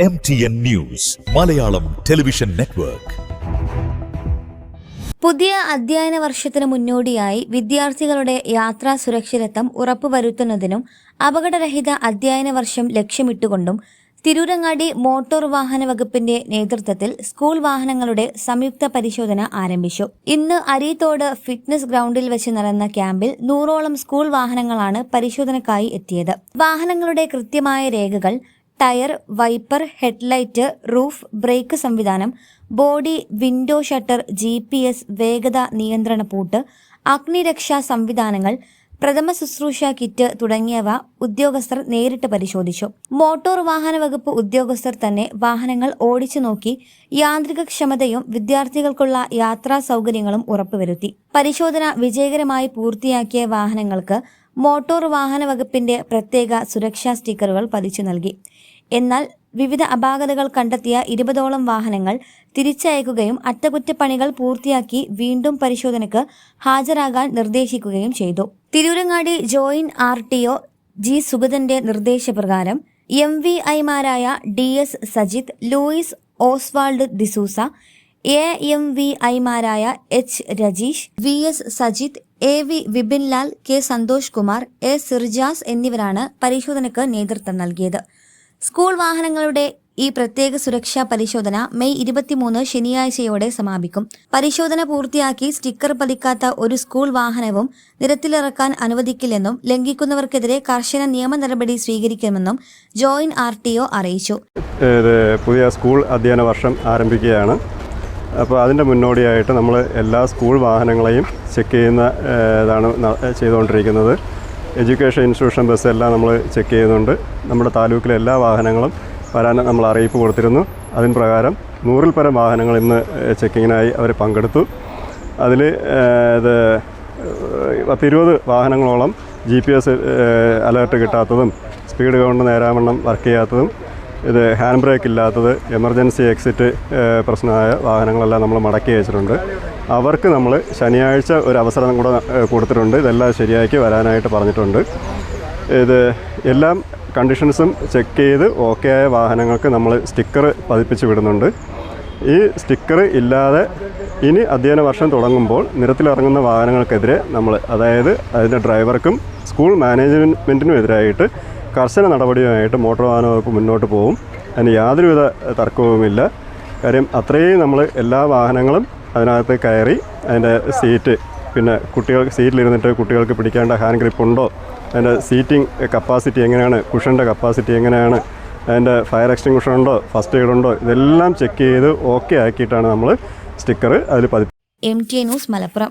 MTN News, Malayalam Television Network. പുതിയ അധ്യയന വർഷത്തിന് മുന്നോടിയായി വിദ്യാർത്ഥികളുടെ യാത്രാ സുരക്ഷിതത്വം ഉറപ്പുവരുത്തുന്നതിനും അപകടരഹിത അധ്യയന വർഷം ലക്ഷ്യമിട്ടുകൊണ്ടും തിരൂരങ്ങാടി മോട്ടോർ വാഹന വകുപ്പിന്റെ നേതൃത്വത്തിൽ സ്കൂൾ വാഹനങ്ങളുടെ സംയുക്ത പരിശോധന ആരംഭിച്ചു. ഇന്ന് അരീത്തോട് ഫിറ്റ്നസ് ഗ്രൗണ്ടിൽ വെച്ച് നടന്ന ക്യാമ്പിൽ 100ഓളം സ്കൂൾ വാഹനങ്ങളാണ് പരിശോധനയ്ക്കായി എത്തിയത്. വാഹനങ്ങളുടെ കൃത്യമായ രേഖകൾ, tyre, wiper, headlight, roof, brake സംവിധാനം, ബോഡി, വിൻഡോ ഷട്ടർ, GPS, വേഗത നിയന്ത്രണ പൂട്ട്, അഗ്നിരക്ഷാ സംവിധാനങ്ങൾ, പ്രഥമ ശുശ്രൂഷ കിറ്റ് തുടങ്ങിയവ ഉദ്യോഗസ്ഥർ നേരിട്ട് പരിശോധിച്ചു. മോട്ടോർ വാഹന വകുപ്പ് ഉദ്യോഗസ്ഥർ തന്നെ വാഹനങ്ങൾ ഓടിച്ചു നോക്കി യാന്ത്രിക ക്ഷമതയും വിദ്യാർത്ഥികൾക്കുള്ള യാത്രാ സൗകര്യങ്ങളും ഉറപ്പുവരുത്തി. പരിശോധന വിജയകരമായി പൂർത്തിയാക്കിയ വാഹനങ്ങൾക്ക് മോട്ടോർ വാഹന വകുപ്പിന്റെ പ്രത്യേക സുരക്ഷാ സ്റ്റിക്കറുകൾ പതിച്ചു നൽകി. എന്നാൽ വിവിധ അപാകതകൾ കണ്ടെത്തിയ 20ഓളം വാഹനങ്ങൾ തിരിച്ചയക്കുകയും അറ്റകുറ്റപ്പണികൾ പൂർത്തിയാക്കി വീണ്ടും പരിശോധനയ്ക്ക് ഹാജരാകാൻ നിർദ്ദേശിക്കുകയും ചെയ്തു. Tirurangadi joint RTO G. സുഗതന്റെ നിർദ്ദേശപ്രകാരം MVIമാരായ DS Sajith, Louis Oswald D'Souza, AMVIമാരായ H. Rajeesh, VS Sajith, AV വിപിൻലാൽ, K. സന്തോഷ് കുമാർ, A. സിർജാസ് എന്നിവരാണ് പരിശോധനയ്ക്ക് നേതൃത്വം നൽകിയത്. സ്കൂൾ വാഹനങ്ങളുടെ ഈ പ്രത്യേക സുരക്ഷാ പരിശോധന മെയ് 23 ശനിയാഴ്ചയോടെ സമാപിക്കും. പരിശോധന പൂർത്തിയാക്കി സ്റ്റിക്കർ പതിക്കാത്ത ഒരു സ്കൂൾ വാഹനവും നിരത്തിലിറക്കാൻ അനുവദിക്കില്ലെന്നും ലംഘിക്കുന്നവർക്കെതിരെ കർശന നിയമ നടപടി സ്വീകരിക്കുമെന്നും ജോയിന്റ് RTO അറിയിച്ചു. പുതിയ സ്കൂൾ അധ്യയന വർഷം ആരംഭിക്കുകയാണ്. അപ്പോൾ അതിൻ്റെ മുന്നോടിയായിട്ട് നമ്മൾ എല്ലാ സ്കൂൾ വാഹനങ്ങളെയും ചെക്ക് ചെയ്യുന്ന ഇതാണ് ചെയ്തുകൊണ്ടിരിക്കുന്നത്. എഡ്യൂക്കേഷൻ ഇൻസ്റ്റിറ്റ്യൂഷൻ ബസ് എല്ലാം നമ്മൾ ചെക്ക് ചെയ്യുന്നുണ്ട്. നമ്മുടെ താലൂക്കിലെ എല്ലാ വാഹനങ്ങളും വരാൻ നമ്മൾ അറിയിപ്പ് കൊടുത്തിരുന്നു. അതിന് പ്രകാരം 100ൽ പരം വാഹനങ്ങൾ ഇന്ന് ചെക്കിങ്ങിനായി അവർ പങ്കെടുത്തു. അതിൽ 20 വാഹനങ്ങളോളം GPS അലേർട്ട് കിട്ടാത്തതും, സ്പീഡ് കൗണ്ട് നേരാവണ്ണം വർക്ക് ചെയ്യാത്തതും, ഹാൻഡ് ബ്രേക്ക് ഇല്ലാത്തത്, എമർജൻസി എക്സിറ്റ് പ്രശ്നമായ വാഹനങ്ങളെല്ലാം നമ്മൾ മടക്കി അയച്ചിട്ടുണ്ട്. അവർക്ക് നമ്മൾ ശനിയാഴ്ച ഒരു അവസരം കൂടെ കൊടുത്തിട്ടുണ്ട്. ഇതെല്ലാം ശരിയാക്കി വരാനായിട്ട് പറഞ്ഞിട്ടുണ്ട്. എല്ലാം കണ്ടീഷൻസും ചെക്ക് ചെയ്ത് ഓക്കെ ആയ വാഹനങ്ങൾക്ക് നമ്മൾ സ്റ്റിക്കർ പതിപ്പിച്ച് വിടുന്നുണ്ട്. ഈ സ്റ്റിക്കർ ഇല്ലാതെ ഇനി അധ്യയന വർഷം തുടങ്ങുമ്പോൾ നിരത്തിലിറങ്ങുന്ന വാഹനങ്ങൾക്കെതിരെ നമ്മൾ, അതായത് അതിൻ്റെ ഡ്രൈവർക്കും സ്കൂൾ മാനേജ്മെൻറ്റിനും എതിരായിട്ട് കർശന നടപടിയുമായിട്ട് മോട്ടോർ വാഹന വകുപ്പ് മുന്നോട്ട് പോകും. അതിന് യാതൊരുവിധ തർക്കവുമില്ല. കാര്യം അത്രയും നമ്മൾ എല്ലാ വാഹനങ്ങളും അതിനകത്ത് കയറി അതിൻ്റെ സീറ്റ്, പിന്നെ കുട്ടികൾക്ക് സീറ്റിലിരുന്നിട്ട് കുട്ടികൾക്ക് പിടിക്കേണ്ട ഹാൻഡ് ഗ്രിപ്പ് ഉണ്ടോ, അതിൻ്റെ സീറ്റിംഗ് കപ്പാസിറ്റി എങ്ങനെയാണ്, കുഷൻ്റെ കപ്പാസിറ്റി എങ്ങനെയാണ്, അതിൻ്റെ ഫയർ എക്സ്റ്റിങ്വിഷർ ഉണ്ടോ, ഫസ്റ്റ് എയ്ഡ് ഉണ്ടോ, ഇതെല്ലാം ചെക്ക് ചെയ്ത് ഓക്കെ ആക്കിയിട്ടാണ് നമ്മൾ സ്റ്റിക്കർ അതിൽ MTN ന്യൂസ് മലപ്പുറം.